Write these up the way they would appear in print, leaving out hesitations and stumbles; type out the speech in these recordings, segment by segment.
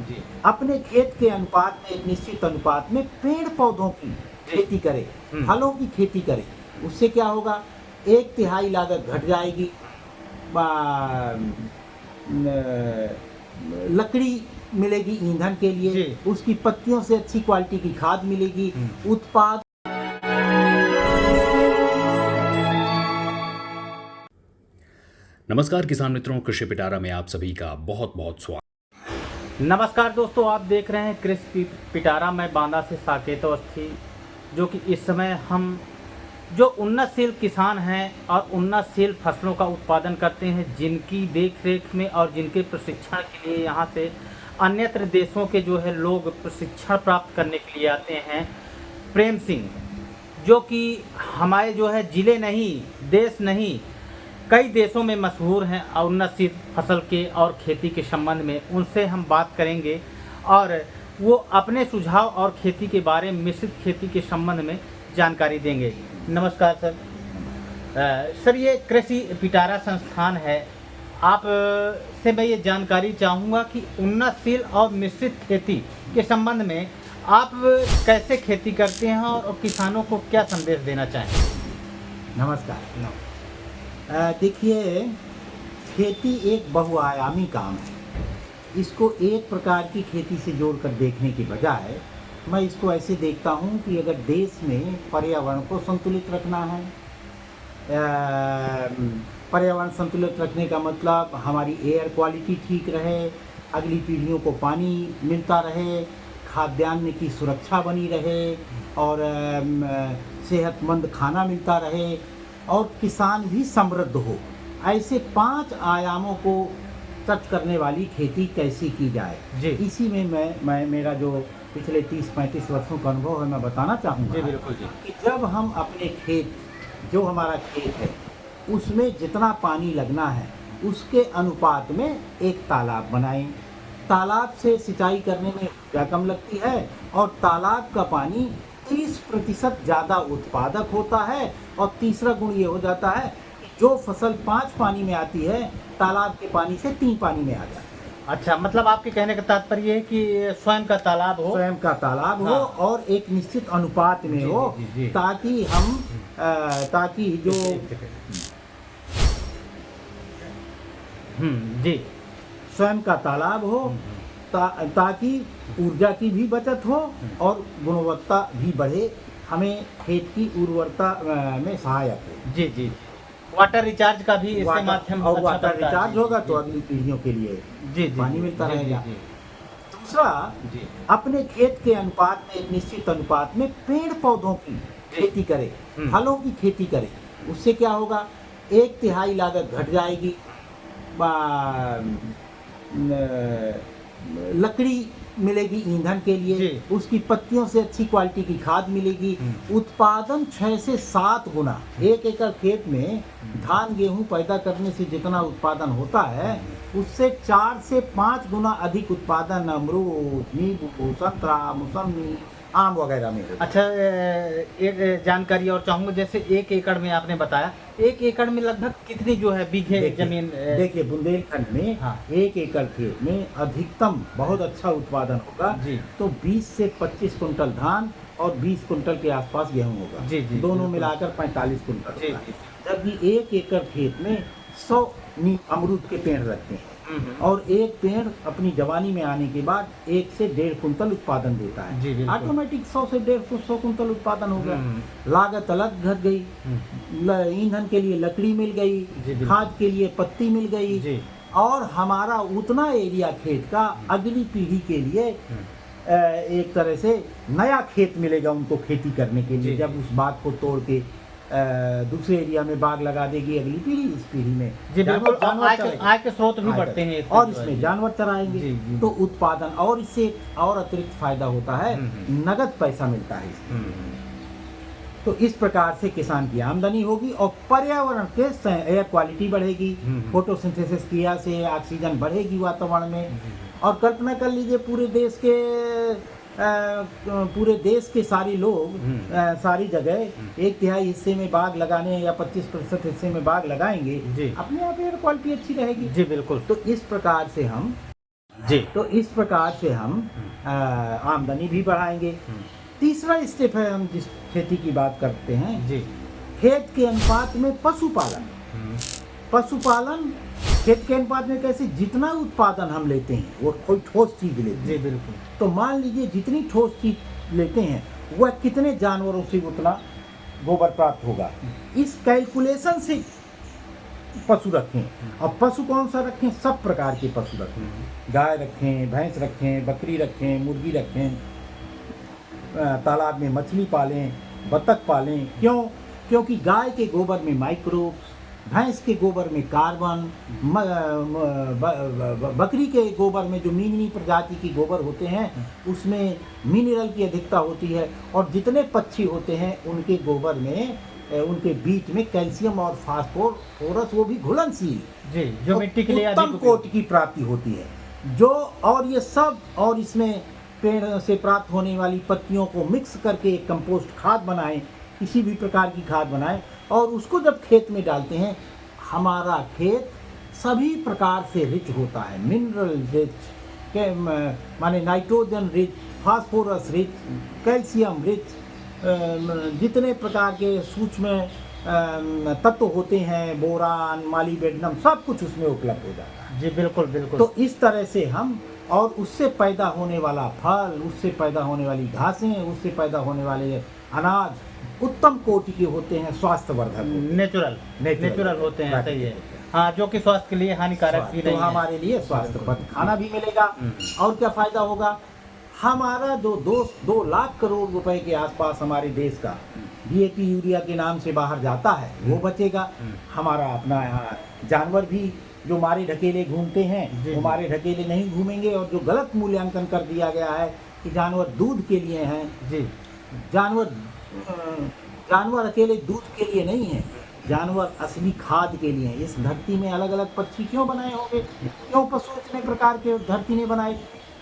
जी। अपने खेत के अनुपात में, एक निश्चित अनुपात में पेड़ पौधों की खेती करें, फलों की खेती करें। उससे क्या होगा, 1/3 लागत घट जाएगी। लकड़ी मिलेगी ईंधन के लिए, उसकी पत्तियों से अच्छी क्वालिटी की खाद मिलेगी, उत्पाद। नमस्कार किसान मित्रों, कृषि पिटारा में आप सभी का बहुत बहुत स्वागत। नमस्कार दोस्तों, आप देख रहे हैं कृषि पिटारा में बांदा से साकेत अवस्थी, जो कि इस समय हम जो उन्नतशील किसान हैं और उन्नतशील फसलों का उत्पादन करते हैं, जिनकी देख रेख में और जिनके प्रशिक्षण के लिए यहाँ से अन्यत्र देशों के जो है लोग प्रशिक्षण प्राप्त करने के लिए आते हैं। प्रेम सिंह, जो कि हमारे जो है ज़िले नहीं, देश नहीं, कई देशों में मशहूर हैं उन्नतशील फसल के और खेती के संबंध में। उनसे हम बात करेंगे और वो अपने सुझाव और खेती के बारे में, मिश्रित खेती के संबंध में जानकारी देंगे। नमस्कार सर। सर, ये कृषि पिटारा संस्थान है, आप से मैं ये जानकारी चाहूँगा कि उन्नतशील और मिश्रित खेती के संबंध में आप कैसे खेती करते हैं और किसानों को क्या संदेश देना चाहेंगे। नमस्कार। देखिए, खेती एक बहुआयामी काम है। इसको एक प्रकार की खेती से जोड़कर देखने की बजाय मैं इसको ऐसे देखता हूँ कि अगर देश में पर्यावरण को संतुलित रखना है, पर्यावरण संतुलित रखने का मतलब हमारी एयर क्वालिटी ठीक रहे, अगली पीढ़ियों को पानी मिलता रहे, खाद्यान्न की सुरक्षा बनी रहे और सेहतमंद खाना मिलता रहे और किसान भी समृद्ध हो, ऐसे 5 आयामों को टच करने वाली खेती कैसी की जाए जी। इसी में मैं मेरा जो पिछले 30-35 वर्षों का अनुभव है मैं बताना चाहूँगा जी। बिल्कुल जी। कि जब हम अपने खेत, जो हमारा खेत है, उसमें जितना पानी लगना है उसके अनुपात में एक तालाब बनाएं। तालाब से सिंचाई करने में क्या कम लगती है और तालाब का पानी 30% ज़्यादा उत्पादक होता है। और तीसरा गुण ये हो जाता है कि जो फसल 5 पानी में आती है, तालाब के पानी से 3 पानी में आ जाती है। अच्छा, मतलब आपके कहने का तात्पर्य है कि स्वयं का तालाब हो, स्वयं का तालाब हो और एक निश्चित अनुपात में हो, ताकि हम ताकि जो जी, स्वयं का तालाब हो ताकि ऊर्जा की भी बचत हो और गुणवत्ता भी बढ़े, हमें खेत की उर्वरता में सहायक हो। जी जी। वाटर रिचार्ज का भी इसके माध्यम और वाटर रिचार्ज होगा तो अगली पीढ़ियों के लिए जी पानी मिलता रहेगा। दूसरा, अपने खेत के अनुपात में, एक निश्चित अनुपात में पेड़ पौधों की खेती करें, फलों की खेती करें। उससे क्या होगा, 1/3 लागत घट जाएगी। लकड़ी मिलेगी ईंधन के लिए, उसकी पत्तियों से अच्छी क्वालिटी की खाद मिलेगी। उत्पादन 6 से 7 गुना, 1 एकड़ खेत में धान गेहूं पैदा करने से जितना उत्पादन होता है, उससे 4 से 5 गुना अधिक उत्पादन अमरूद, नींबू, संतरा, मौसमी, आम वगैरह में। अच्छा, एक जानकारी और चाहूँगा, जैसे 1 एकड़ में आपने बताया, 1 एकड़ में लगभग कितनी जो है बीघे जमीन? देखिए, बुंदेलखंड में 1 एकड़ खेत में अधिकतम बहुत अच्छा उत्पादन होगा तो 20 से 25 कुंटल धान और 20 कुंटल के आसपास गेहूं होगा जी, दोनों मिलाकर 45 कुंटल होगा। जबकि 1 एकड़ खेत में 100 अमरूद के पेड़ लगते हैं और एक पेड़ अपनी जवानी में आने के बाद 1 से 1.5 कुंटल उत्पादन देता है। ऑटोमेटिक 100 से 150 कुंटल उत्पादन हो गया। लागत अलग घट गई, ईंधन के लिए लकड़ी मिल गई, खाद के लिए पत्ती मिल गई और हमारा उतना एरिया खेत का अगली पीढ़ी के लिए एक तरह से नया खेत मिलेगा उनको खेती करने के लिए। जब उस बाग को तोड़ के दूसरे एरिया में बाग लगा देगी अगली पीढ़ी, इस पीढ़ी में आय के स्रोत भी बढ़ते हैं और इसमें जानवर चराएंगे तो उत्पादन, और इससे और अतिरिक्त फायदा होता है, नगद पैसा मिलता है इसमें। तो इस प्रकार से किसान की आमदनी होगी और पर्यावरण के एयर क्वालिटी बढ़ेगी, फोटोसिंथेसिस क्रिया से ऑक्सीजन बढ़ेगी वातावरण में। और कल्पना कर लीजिए, पूरे देश के सारे लोग सारी जगह 1/3 हिस्से में बाग लगाने या 25% हिस्से में बाग लगाएंगे, अपने आप एयर क्वालिटी अच्छी रहेगी जी। बिल्कुल। तो इस प्रकार से हम जी। तो इस प्रकार से हम आमदनी भी बढ़ाएंगे। तीसरा स्टेप है, हम जिस खेती की बात करते हैं, जी। खेत के अनुपात में पशुपालन। पशुपालन खेत के अनुपात में कैसे, जितना उत्पादन हम लेते हैं वो कोई ठोस चीज लेते जी हैं, बिल्कुल। तो मान लीजिए जितनी ठोस चीज लेते हैं वह कितने जानवरों से उतना गोबर प्राप्त होगा, इस कैलकुलेशन से पशु रखें। और पशु कौन सा रखें, सब प्रकार के पशु रखें। गाय रखें, भैंस रखें, बकरी रखें, मुर्गी रखें, तालाब में मछली पालें, बतख पालें। क्यों? क्योंकि गाय के गोबर में माइक्रोब्स, भैंस के गोबर में कार्बन, बकरी के गोबर में जो मींगनी प्रजाति की गोबर होते हैं उसमें मिनरल की अधिकता होती है, और जितने पक्षी होते हैं उनके गोबर में, उनके बीज में कैल्शियम और फास्फोरस, वो भी घुलनशील, जी, जो मिट्टी के लिए उत्तम अधिक कोट की प्राप्ति होती है। जो और ये सब, और इसमें पेड़ से प्राप्त होने वाली पत्तियों को मिक्स करके एक कंपोस्ट खाद बनाएं, किसी भी प्रकार की खाद बनाएं, और उसको जब खेत में डालते हैं, हमारा खेत सभी प्रकार से रिच होता है। मिनरल रिच, माने nitrogen rich, phosphorus rich, calcium rich, जितने प्रकार के सूक्ष्म तत्व होते हैं, बोरान, मालिब्डेनम, सब कुछ उसमें उपलब्ध हो जाता है। जी बिल्कुल बिल्कुल। तो इस तरह से हम, और उससे पैदा होने वाला फल, उससे पैदा होने वाली घासें, उससे पैदा होने वाले अनाज उत्तम कोटि के होते हैं, स्वास्थ्यवर्धक, नेचुरल होते हैं, सही है। हाँ, जो कि स्वास्थ्य के लिए हानिकारक भी तो नहीं है। हमारे लिए स्वास्थ्यवर्धक खाना भी मिलेगा। और क्या फायदा होगा, हमारा जो 2 लाख करोड़ रुपए के आसपास हमारे देश का डीएपी यूरिया के नाम से बाहर जाता है, वो बचेगा। हमारा अपना जानवर भी जो मारे ढकेले घूमते हैं वो मारे ढकेले नहीं घूमेंगे, और जो गलत मूल्यांकन कर दिया गया है कि जानवर दूध के लिए हैं, जी, जानवर अकेले दूध के लिए नहीं है, जानवर असली खाद के लिए हैं। इस धरती में अलग अलग पक्षी क्यों बनाए होंगे, क्यों पशु इतने प्रकार के धरती ने बनाए,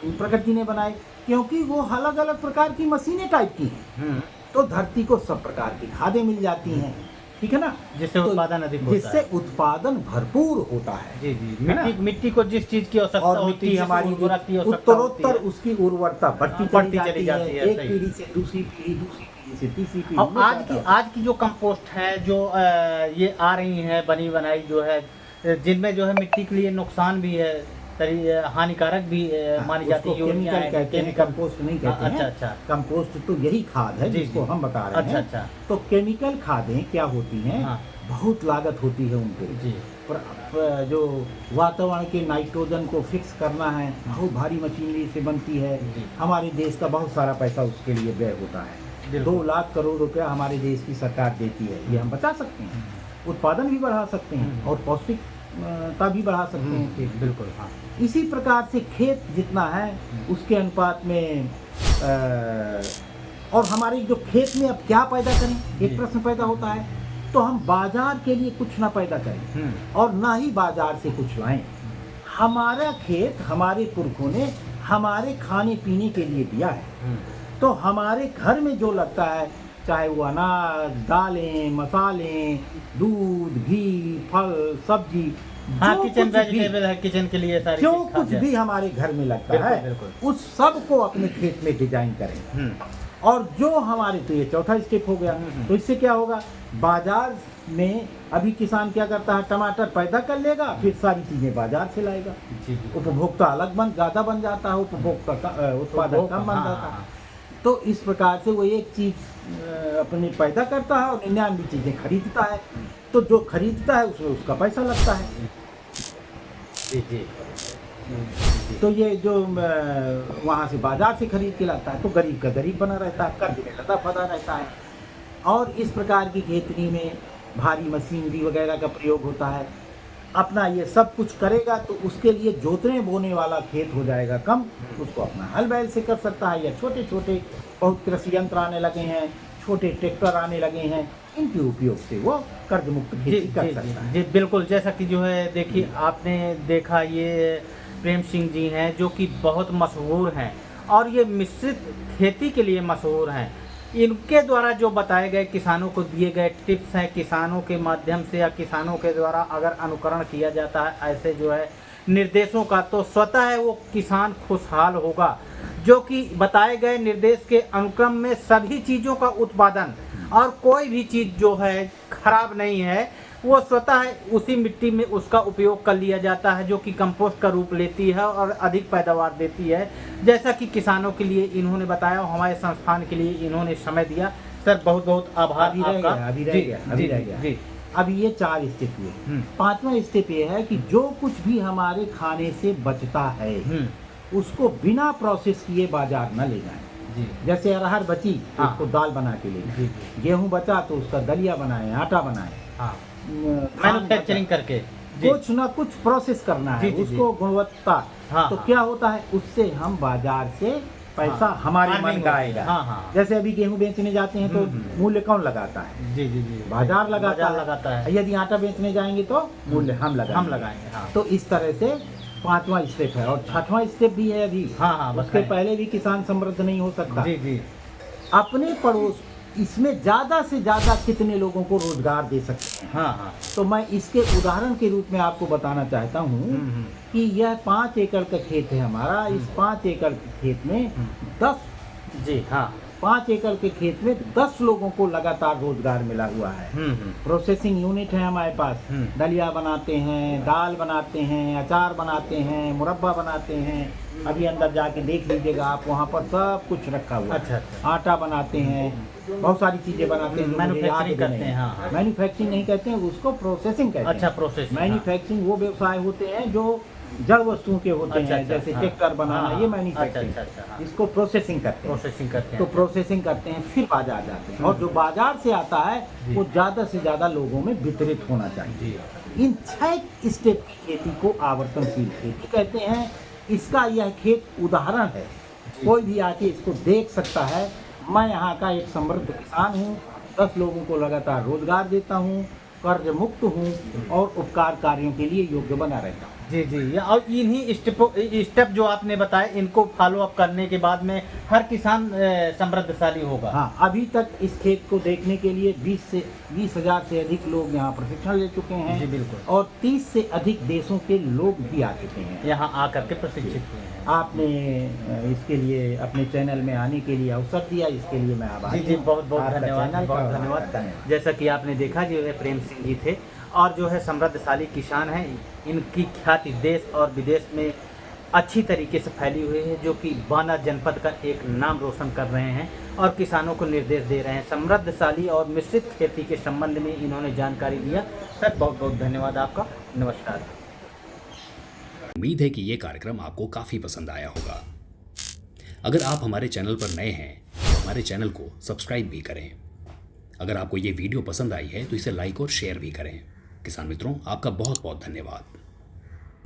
प्रकृति ने बनाए, क्योंकि वो अलग अलग प्रकार की मशीनें टाइप की हैं। तो धरती को सब प्रकार की खादें मिल जाती हैं, ठीक है ना, जिससे उत्पादन अधिक होता है, जिससे उत्पादन भरपूर होता है। जी जी। मिट्टी को जिस चीज की आवश्यकता और होती मिट्टी है, हमारी उत्तरोत्तर उसकी उर्वरता बढ़ती चली जाती है, एक पीढ़ी से दूसरी पीढ़ी, दूसरी पीढ़ी से तीसरी पीढ़ी। और आज की जो कंपोस्ट है, जो ये आ रही है बनी बनाई जो है, जिनमें जो है मिट्टी के लिए नुकसान भी है, हानिकारक भी मानी जाती है। केमिकल कहते हैं, कंपोस्ट नहीं कहते हैं। अच्छा। कंपोस्ट तो यही खाद है जिसको हम बता रहे हैं। अच्छा। तो केमिकल खादें क्या होती हैं, बहुत लागत होती है उनको जी। पर जो वातावरण के नाइट्रोजन को फिक्स करना है, बहुत भारी मशीनरी से बनती है। हमारे देश का बहुत सारा पैसा उसके लिए व्यय होता है। 2 लाख करोड़ रुपया हमारे देश की सरकार देती है। ये हम बचा सकते हैं, उत्पादन भी बढ़ा सकते हैं और पौष्टिकता भी बढ़ा सकते हैं। बिल्कुल, हाँ। इसी प्रकार से खेत जितना है उसके अनुपात में और हमारे जो खेत में अब क्या पैदा करें, एक प्रश्न पैदा होता है। तो हम बाजार के लिए कुछ ना पैदा करें और ना ही बाजार से कुछ लाएं। हमारा खेत हमारे पुरखों ने हमारे खाने पीने के लिए दिया है। तो हमारे घर में जो लगता है, चाहे वो अनाज, दालें, मसाले, दूध, घी, फल, सब्जी, हाँ, किचन वेजिटेबल है, किचन के लिए सारी जो कुछ भी हमारे घर में लगता है, उस सब को अपने खेत में डिजाइन करें। और जो हमारे, तो ये चौथा स्टेप हो गया। तो इससे क्या होगा, बाजार में अभी किसान क्या करता है, टमाटर पैदा कर लेगा, फिर सारी चीजें बाजार से लाएगा। उपभोक्ता अलग ज्यादा बन जाता है, उपभोक्ता उत्पादक कम बन जाता है। तो इस प्रकार से वो एक चीज अपने पैदा करता है और 99 चीजें खरीदता है। तो जो खरीदता है उसमें उसका पैसा लगता है। जी। तो ये जो वहाँ से बाजार से खरीद के लाता है, तो गरीब का गरीब बना रहता है, कर्ज में लदा फदा रहता है। और इस प्रकार की खेती में भारी मशीनरी वगैरह का प्रयोग होता है। अपना ये सब कुछ करेगा तो उसके लिए जोतने बोने वाला खेत हो जाएगा कम, उसको अपना हल बैल से कर सकता है, या छोटे छोटे बहुत कृषि यंत्र आने लगे हैं, छोटे ट्रैक्टर आने लगे हैं, इनके उपयोग से वो कर्ज मुक्त खेती कर सकता है। जी बिल्कुल। जैसा कि जो है, देखिए आपने देखा, ये प्रेम सिंह जी हैं जो कि बहुत मशहूर हैं और ये मिश्रित खेती के लिए मशहूर हैं। इनके द्वारा जो बताए गए, किसानों को दिए गए टिप्स हैं, किसानों के माध्यम से या किसानों के द्वारा अगर अनुकरण किया जाता है, ऐसे जो है निर्देशों का, तो स्वतः वो किसान खुशहाल होगा। जो कि बताए गए निर्देश के अनुक्रम में सभी चीज़ों का उत्पादन और कोई भी चीज़ जो है खराब नहीं है, वो स्वतः उसी मिट्टी में उसका उपयोग कर लिया जाता है, जो कि कंपोस्ट का रूप लेती है और अधिक पैदावार देती है। जैसा कि किसानों के लिए इन्होंने बताया, हमारे संस्थान के लिए इन्होंने समय दिया। सर बहुत बहुत आभार आपका। अभी रह गया। जी। अब ये 4 स्टेप हुए। 5वां स्टेप ये है कि जो कुछ भी हमारे खाने से बचता है उसको बिना प्रोसेस किए बाजार न ले जाएं। जी। जैसे अरहर बची तो हाँ। उसको दाल बना के ले जी। जाएं, गेहूं बचा तो उसका दलिया बनाएं, आटा बनाएं, हाँ, खान मैन्युफैक्चरिंग बचा, करके जी। कुछ ना कुछ प्रोसेस करना है जी। उसको, गुणवत्ता। हाँ, तो हाँ। क्या होता है, उससे हम बाजार से पैसा हाँ, हमारे earning मन का होती है। आएगा। हाँ। जैसे अभी गेहूं बेचने जाते हैं तो मूल्य कौन लगाता है? जी। बाजार लगाता है। यदि आटा बेचने जाएंगे तो मूल्य हम लगाएंगे। हाँ। तो इस तरह से 5वां स्टेप है। और 6वां स्टेप भी है अभी। हाँ, उसके बताएं। पहले भी किसान समृद्ध नहीं हो सकता। जी। अपने पड़ोस इसमें ज़्यादा से ज़्यादा कितने लोगों को रोजगार दे सकते हैं। हाँ। तो मैं इसके उदाहरण के रूप में आपको बताना चाहता हूँ कि यह 5 एकड़ का खेत है हमारा। इस 5 एकड़ के खेत में 5 एकड़ के खेत में 10 लोगों को लगातार रोजगार मिला हुआ है। प्रोसेसिंग यूनिट है हमारे पास। दलिया बनाते हैं, दाल बनाते हैं, अचार बनाते हैं, मुरब्बा बनाते हैं। अभी अंदर जाके देख लीजिएगा आप, वहाँ पर सब कुछ रखा हुआ है। अच्छा। आटा बनाते हैं, बहुत सारी चीजें बनाते हैं। मैन्युफैक्चरिंग करते हैं। हाँ। मैन्युफैक्चरिंग नहीं कहते हैं उसको, प्रोसेसिंग कहते हैं। अच्छा, प्रोसेसिंग। मैन्युफैक्चरिंग वो व्यवसाय होते हैं जो जड़ वस्तुओं के होते हैं। जैसे ट्रैक्टर बनाना, ये मैन्युफैक्चरिंग। अच्छा। इसको प्रोसेसिंग करते हैं। तो प्रोसेसिंग करते हैं, फिर बाजार जाते हैं। और जो बाजार से आता है वो ज़्यादा से ज़्यादा लोगों में वितरित होना चाहिए। इन 6 स्टेप की खेती को आवर्तनशील खेती कहते हैं। इसका यह खेत उदाहरण है, कोई भी आके इसको देख सकता है। मैं यहाँ का एक समृद्ध किसान हूँ, 10 लोगों को लगातार रोजगार देता हूँ, कर्ज मुक्त हूँ और उपकार कार्यों के लिए योग्य बना रहता हूँ। जी। और इन्हीं स्टेप जो आपने बताए, इनको फॉलो अप करने के बाद में हर किसान समृद्धशाली होगा। हाँ, अभी तक इस खेत को देखने के लिए 20,000 से अधिक लोग यहाँ प्रशिक्षण ले चुके हैं। जी बिल्कुल। और 30 से अधिक देशों के लोग भी आ चुके हैं, यहाँ आकर के प्रशिक्षित हुए हैं। आपने इसके लिए अपने चैनल में आने के लिए अवसर दिया, इसके लिए मैं आभारी जी। हूँ। बहुत आपका धन्यवाद। चैनल बहुत का धन्यवाद। जैसा कि आपने देखा, जो है प्रेम सिंह जी थे और जो है समृद्धशाली किसान हैं। इनकी ख्याति देश और विदेश में अच्छी तरीके से फैली हुई है, जो कि बांदा जनपद का एक नाम रोशन कर रहे हैं और किसानों को निर्देश दे रहे हैं। समृद्धशाली और मिश्रित खेती के संबंध में इन्होंने जानकारी दिया। सर बहुत बहुत धन्यवाद आपका। नमस्कार। उम्मीद है कि ये कार्यक्रम आपको काफ़ी पसंद आया होगा। अगर आप हमारे चैनल पर नए हैं तो हमारे चैनल को सब्सक्राइब भी करें। अगर आपको ये वीडियो पसंद आई है तो इसे लाइक और शेयर भी करें। किसान मित्रों, आपका बहुत बहुत धन्यवाद।